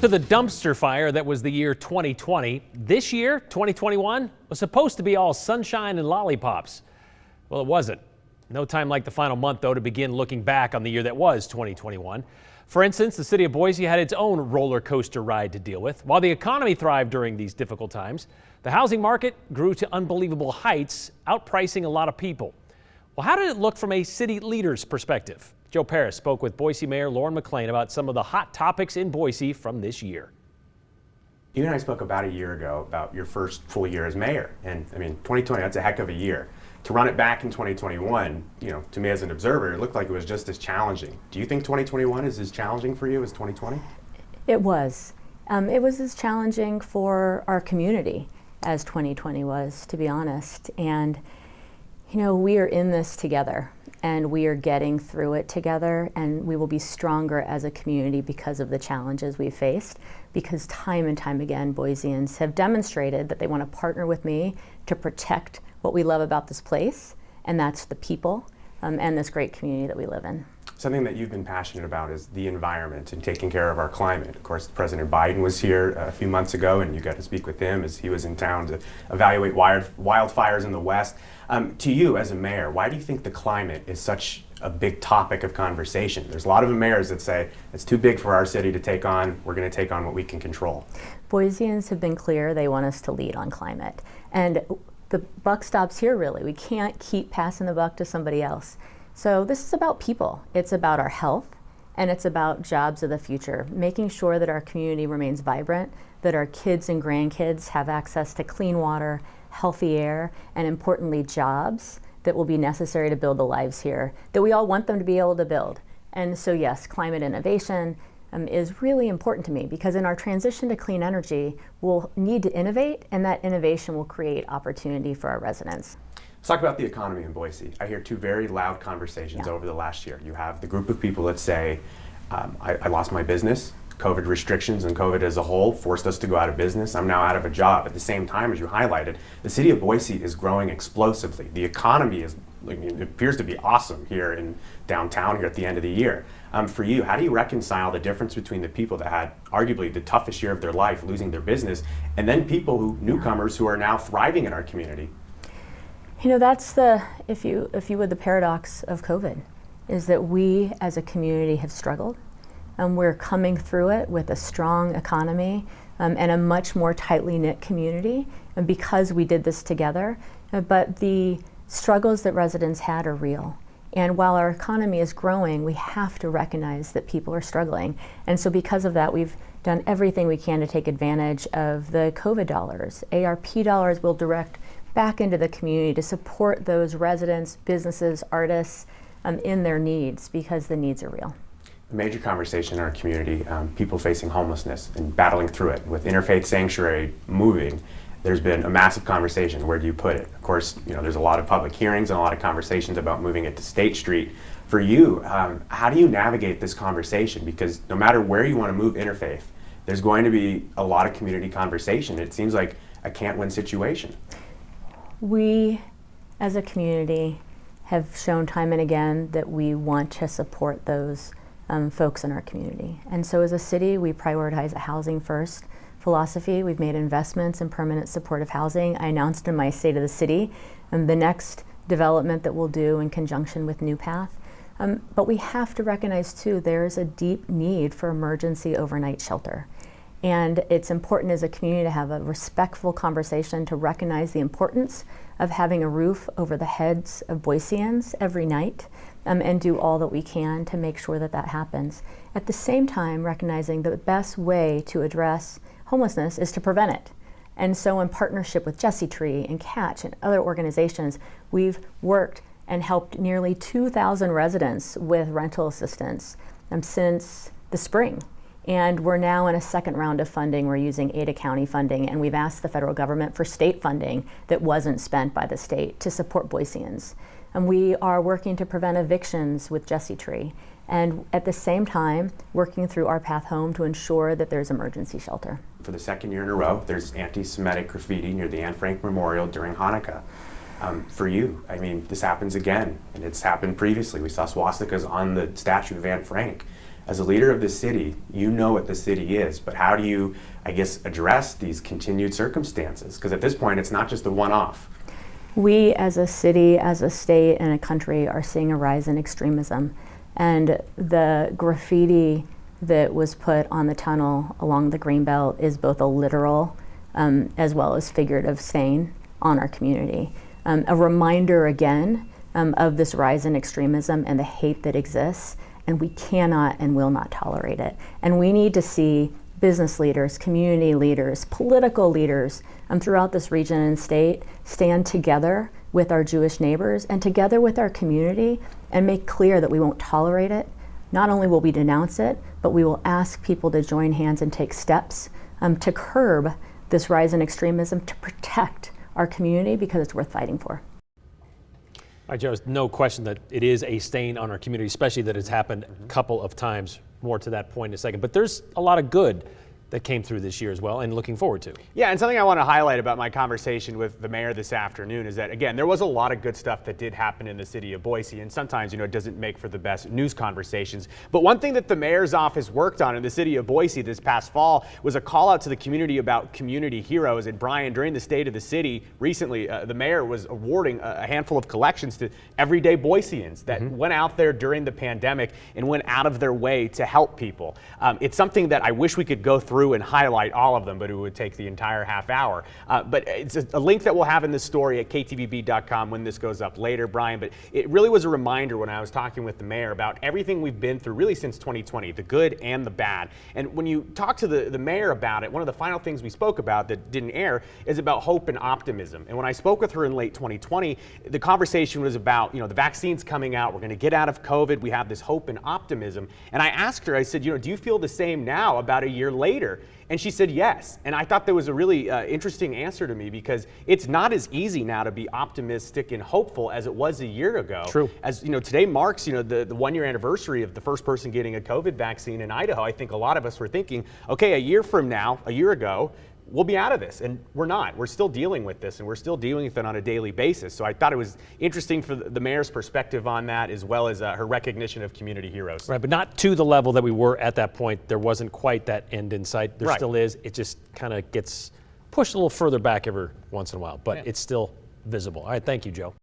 To the dumpster fire that was the year 2020, this year, 2021, was supposed to be all sunshine and lollipops. Well, it wasn't. No time like the final month, though, to begin looking back on the year that was 2021. For instance, the city of Boise had its own roller coaster ride to deal with. While the economy thrived during these difficult times, the housing market grew to unbelievable heights, outpricing a lot of people. Well, how did it look from a city leader's perspective? Joe Parris spoke with Boise Mayor Lauren McLean about some of the hot topics in Boise from this year. You and I spoke about a year ago about your first full year as mayor. And I mean, 2020, that's a heck of a year. To run it back in 2021, to me as an observer, it looked like it was just as challenging. Do you think 2021 is as challenging for you as 2020? It was. It was as challenging for our community as 2020 was, to be honest. And, we are in this together. And we are getting through it together, and we will be stronger as a community because of the challenges we faced, because time and time again, Boiseans have demonstrated that they want to partner with me to protect what we love about this place, and that's the people and this great community that we live in. Something that you've been passionate about is the environment and taking care of our climate. Of course, President Biden was here a few months ago, and you got to speak with him as he was in town to evaluate wildfires in the West. To you as a mayor, why do you think the climate is such a big topic of conversation? There's a lot of mayors that say it's too big for our city to take on. We're going to take on what we can control. Boiseans have been clear they want us to lead on climate. And the buck stops here, really. We can't keep passing the buck to somebody else. So this is about people. It's about our health, and it's about jobs of the future, making sure that our community remains vibrant, that our kids and grandkids have access to clean water, healthy air, and importantly, jobs that will be necessary to build the lives here that we all want them to be able to build. And so yes, climate innovation is really important to me, because in our transition to clean energy, we'll need to innovate, and that innovation will create opportunity for our residents. Let's talk about the economy in Boise. I hear two very loud conversations over the last year. You have the group of people that say, I lost my business. COVID restrictions and COVID as a whole forced us to go out of business. I'm now out of a job. At the same time, as you highlighted, the city of Boise is growing explosively. The economy it appears to be awesome here in downtown here at the end of the year. For you, how do you reconcile the difference between the people that had arguably the toughest year of their life, losing their business, and then newcomers who are now thriving in our community? That's if you would, the paradox of COVID, is that we as a community have struggled. We're coming through it with a strong economy and a much more tightly knit community, and because we did this together. But the struggles that residents had are real. And while our economy is growing, we have to recognize that people are struggling. And so because of that, we've done everything we can to take advantage of the COVID dollars. ARP dollars will direct back into the community to support those residents, businesses, artists in their needs, because the needs are real. A major conversation in our community, people facing homelessness and battling through it. With Interfaith Sanctuary moving, there's been a massive conversation. Where do you put it? Of course, there's a lot of public hearings and a lot of conversations about moving it to State Street. For you, how do you navigate this conversation? Because no matter where you want to move Interfaith, there's going to be a lot of community conversation. It seems like a can't-win situation. We, as a community, have shown time and again that we want to support those folks in our community. And so as a city, we prioritize a housing first philosophy. We've made investments in permanent supportive housing. I announced in my State of the City the next development that we'll do in conjunction with New Path. But we have to recognize too, there's a deep need for emergency overnight shelter. And it's important as a community to have a respectful conversation to recognize the importance of having a roof over the heads of Boiseans every night, and do all that we can to make sure that that happens. At the same time, recognizing that the best way to address homelessness is to prevent it. And so in partnership with Jesse Tree and Catch and other organizations, we've worked and helped nearly 2,000 residents with rental assistance since the spring. And we're now in a second round of funding. We're using Ada County funding, and we've asked the federal government for state funding that wasn't spent by the state to support Boiseans. And we are working to prevent evictions with Jesse Tree, and at the same time, working through Our Path Home to ensure that there's emergency shelter. For the second year in a row, there's anti-Semitic graffiti near the Anne Frank Memorial during Hanukkah. For you, I mean, this happens again, and it's happened previously. We saw swastikas on the statue of Anne Frank. as a leader of the city, you know what the city is, but how do you, I guess, address these continued circumstances? Because at this point, it's not just a one-off. We as a city, as a state, and a country are seeing a rise in extremism. And the graffiti that was put on the tunnel along the Greenbelt is both a literal as well as figurative stain on our community. A reminder again of this rise in extremism and the hate that exists, and we cannot and will not tolerate it. And we need to see business leaders, community leaders, political leaders throughout this region and state stand together with our Jewish neighbors and together with our community and make clear that we won't tolerate it. Not only will we denounce it, but we will ask people to join hands and take steps to curb this rise in extremism, to protect our community, because it's worth fighting for. All right, Joe, there's no question that it is a stain on our community, especially that it's happened a couple of times. More to that point in a second. But there's a lot of good that came through this year as well, and looking forward to. Yeah, and something I want to highlight about my conversation with the mayor this afternoon is that, again, there was a lot of good stuff that did happen in the city of Boise, and sometimes, it doesn't make for the best news conversations. But one thing that the mayor's office worked on in the city of Boise this past fall was a call out to the community about community heroes. And Brian, during the State of the City recently, the mayor was awarding a handful of collections to everyday Boiseans that went out there during the pandemic and went out of their way to help people. It's something that I wish we could go through and highlight all of them, but it would take the entire half hour. But it's a link that we'll have in this story at KTVB.com when this goes up later, Brian. But it really was a reminder when I was talking with the mayor about everything we've been through really since 2020, the good and the bad. And when you talk to the mayor about it, one of the final things we spoke about that didn't air is about hope and optimism. And when I spoke with her in late 2020, the conversation was about, the vaccine's coming out, we're going to get out of COVID, we have this hope and optimism. And I asked her, I said, do you feel the same now about a year later? And she said yes. And I thought that was a really interesting answer to me, because it's not as easy now to be optimistic and hopeful as it was a year ago. True. As today marks the 1 year anniversary of the first person getting a COVID vaccine in Idaho. I think a lot of us were thinking, okay, a year from now, a year ago, we'll be out of this. And we're not. We're still dealing with this, and we're still dealing with it on a daily basis. So I thought it was interesting for the mayor's perspective on that, as well as her recognition of community heroes. Right, but not to the level that we were at that point. There wasn't quite that end in sight. There still is. It just kind of gets pushed a little further back every once in a while, but it's still visible. All right, thank you, Joe.